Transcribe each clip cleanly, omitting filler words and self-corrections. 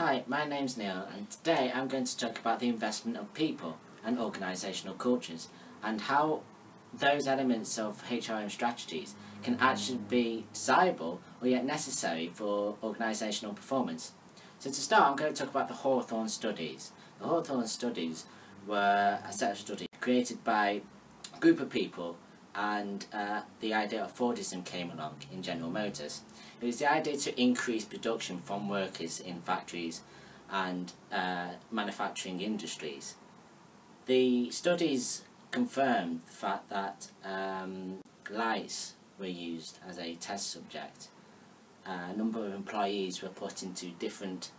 Hi, my name's Neil and today I'm going to talk about the investment of people and organisational cultures and how those elements of HRM strategies can actually be desirable or yet necessary for organisational performance. So to start, I'm going to talk about the Hawthorne studies. The Hawthorne studies were a set of studies created by a group of people, and the idea of Fordism came along in General Motors. It was the idea to increase production from workers in factories and manufacturing industries. The studies confirmed the fact that lights were used as a test subject. A number of employees were put into different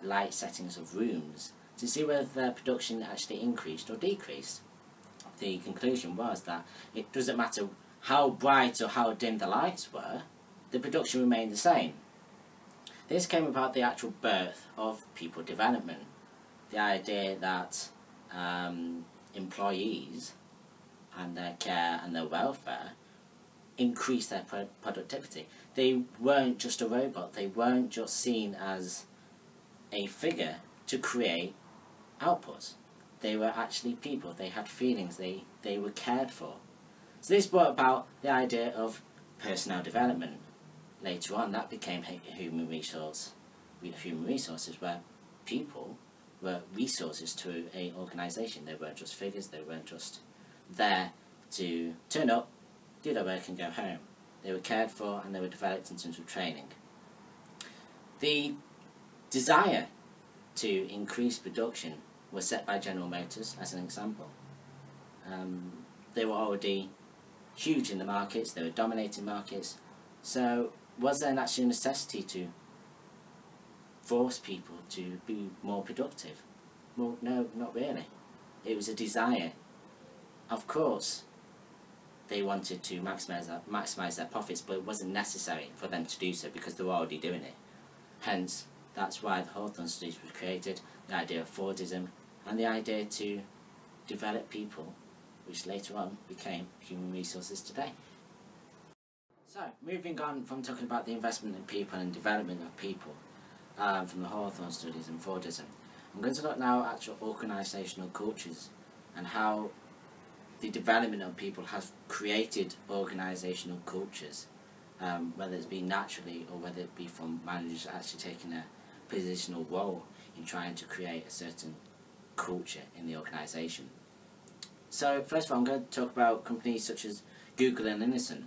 light settings of rooms to see whether their production actually increased or decreased. The conclusion was that it doesn't matter how bright or how dim the lights were, the production remained the same. This came about the actual birth of people development. The idea that employees and their care and their welfare increased their productivity. They weren't just a robot, they weren't just seen as a figure to create output. They were actually people, they had feelings, they were cared for. So this brought about the idea of personnel development. Later on that became human resources, where people were resources to an organisation. They weren't just figures, they weren't just there to turn up, do their work and go home. They were cared for and they were developed in terms of training. The desire to increase production was set by General Motors as an example. They were already huge in the markets, they were dominating markets, so was there actually a necessity to force people to be more productive? Well, no, not really. It was a desire. Of course, they wanted to maximise their profits, but it wasn't necessary for them to do so because they were already doing it. Hence, that's why the Hawthorne studies were created, the idea of Fordism, and the idea to develop people, which later on became human resources today. So, moving on from talking about the investment in people and development of people from the Hawthorne studies and Fordism, I'm going to look now at actual organisational cultures and how the development of people has created organisational cultures, whether it's been naturally or whether it be from managers actually taking a positional role in trying to create a certain culture in the organisation. So first of all, I'm going to talk about companies such as Google and Innocent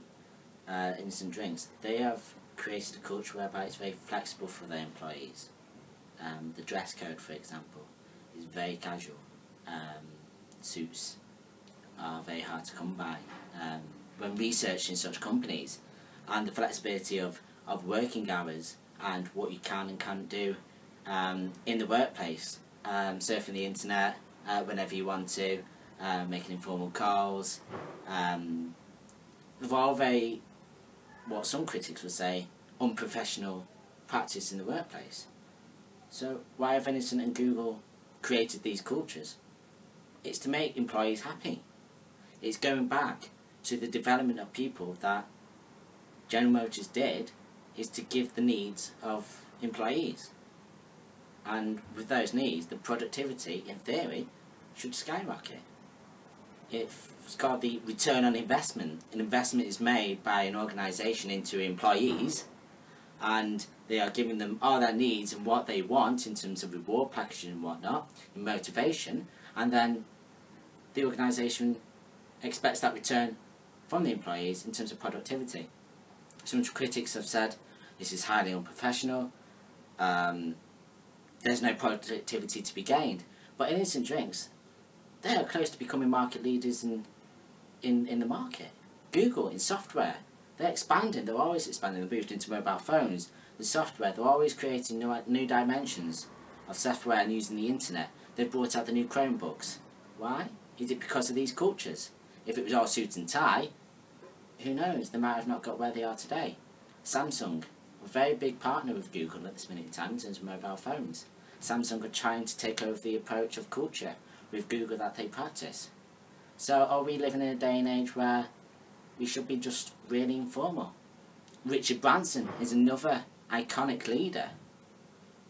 Drinks. They have created a culture whereby it's very flexible for their employees. The dress code, for example, is very casual. Suits are very hard to come by. When researching such companies, and the flexibility of working hours and what you can and can't do in the workplace, surfing the internet whenever you want to, making informal calls, they're all very, what some critics would say, unprofessional practice in the workplace. So why have Innocent and Google created these cultures? It's to make employees happy. It's going back to the development of people that General Motors did, is to give the needs of employees. And with those needs, the productivity, in theory, should skyrocket. It's called the return on investment. An investment is made by an organisation into employees, and they are giving them all their needs and what they want in terms of reward packaging and whatnot, and motivation, and then the organisation expects that return from the employees in terms of productivity. Some critics have said this is highly unprofessional, there's no productivity to be gained. But Innocent Drinks, they are close to becoming market leaders in the market. Google, in software, they're expanding, they're always expanding. They've moved into mobile phones. The software, they're always creating new dimensions of software and using the internet. They've brought out the new Chromebooks. Why? Is it because of these cultures? If it was all suit and tie, who knows, they might have not got where they are today. Samsung, a very big partner with Google at this minute in time in terms of mobile phones. Samsung are trying to take over the approach of culture with Google that they practice. So are we living in a day and age where we should be just really informal? Richard Branson is another iconic leader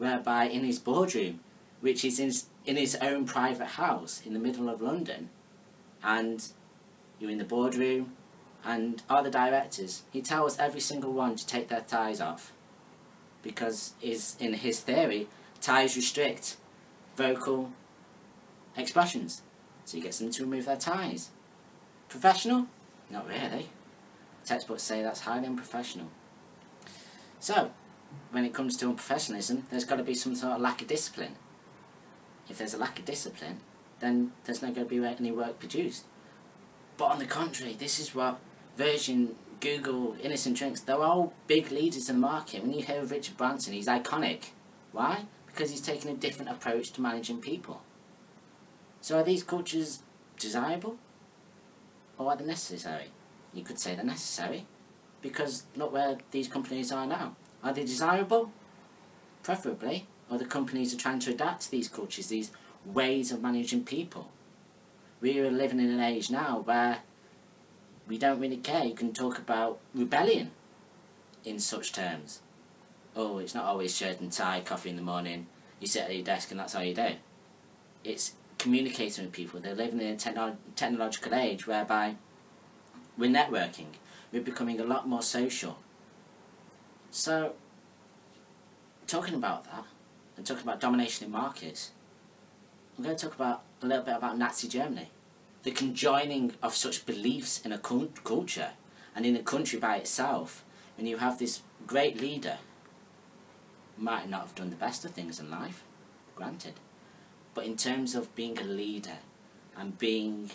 whereby in his boardroom, which is in his own private house in the middle of London, and you're in the boardroom, and all the directors, he tells every single one to take their ties off, because in his theory, ties restrict vocal expressions, so he gets them to remove their ties. Professional? Not really. Textbooks say that's highly unprofessional. So, when it comes to unprofessionalism, there's got to be some sort of lack of discipline. If there's a lack of discipline, then there's not going to be any work produced. But on the contrary, this is what Virgin, Google, Innocent Drinks, they're all big leaders in the market. When you hear of Richard Branson, he's iconic. Why? Because he's taken a different approach to managing people. So are these cultures desirable? Or are they necessary? You could say they're necessary, because look where these companies are now. Are they desirable? Preferably. Other companies are trying to adapt to these cultures, these ways of managing people. We are living in an age now where we don't really care. You can talk about rebellion in such terms. Oh, it's not always shirt and tie, coffee in the morning, you sit at your desk and that's all you do. It's communicating with people. They're living in a technological age whereby we're networking. We're becoming a lot more social. So, talking about that, and talking about domination in markets, I'm going to talk about a little bit about Nazi Germany. The conjoining of such beliefs in a culture and in a country by itself, when you have this great leader, might not have done the best of things in life, granted, but in terms of being a leader and being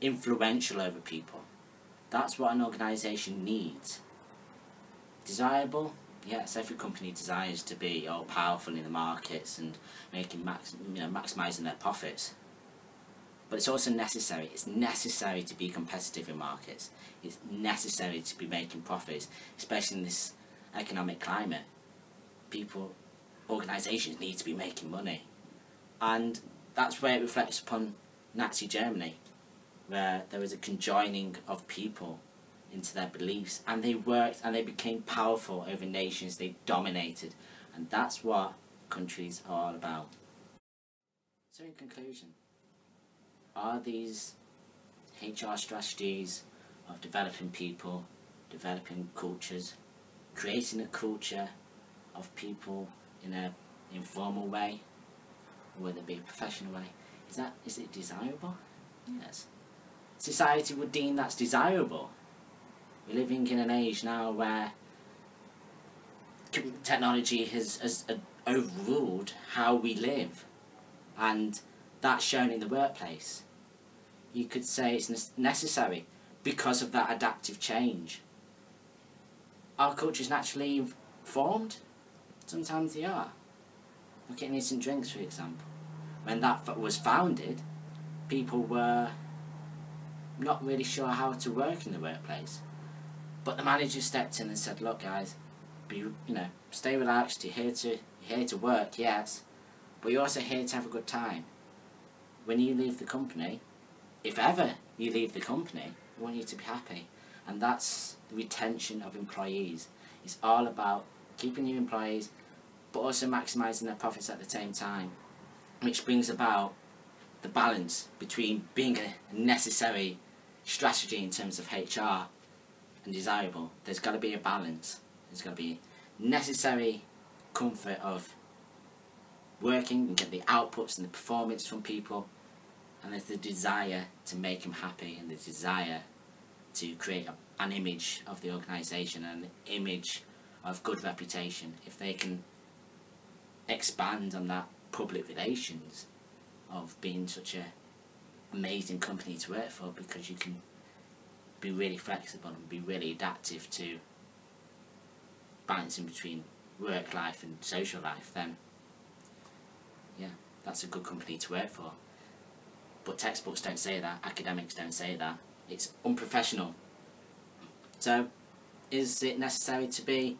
influential over people, that's what an organisation needs. Desirable? Yes, every company desires to be all powerful in the markets and maximising their profits. But it's also necessary. It's necessary to be competitive in markets. It's necessary to be making profits, especially in this economic climate. Organisations need to be making money. And that's where it reflects upon Nazi Germany, where there was a conjoining of people into their beliefs, and they worked and they became powerful over nations. They dominated, and that's what countries are all about. So in conclusion, are these HR strategies of developing people, developing cultures, creating a culture of people in an informal way, or whether it be a professional way, is it desirable? Yes. Society would deem that's desirable. We're living in an age now where technology has overruled how we live, and that's shown in the workplace. You could say it's necessary because of that adaptive change. Are cultures naturally formed? Sometimes they are. Look at Innocent Drinks, for example. When that was founded, people were not really sure how to work in the workplace. But the manager stepped in and said, look guys, stay relaxed, you're here to work, yes, but you're also here to have a good time. When you leave the company, if ever you leave the company, we want you to be happy. And that's the retention of employees. It's all about keeping your employees, but also maximising their profits at the same time, which brings about the balance between being a necessary strategy in terms of HR and desirable. There's got to be a balance. There's got to be necessary comfort of working and get the outputs and the performance from people, and there's the desire to make them happy and the desire to create an image of the organisation and an image of good reputation. If they can expand on that public relations of being such an amazing company to work for, because you can be really flexible and be really adaptive to balancing between work life and social life, then yeah, that's a good company to work for. But textbooks don't say that, academics don't say that. It's unprofessional. So, is it necessary to be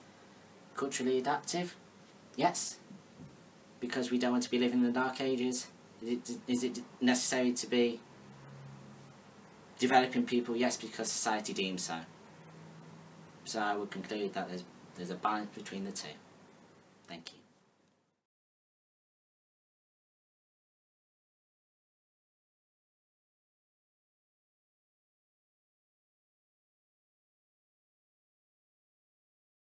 culturally adaptive? Yes, because we don't want to be living in the dark ages. Is it necessary to be developing people? Yes, because society deems so. So I would conclude that there's a balance between the two. Thank you.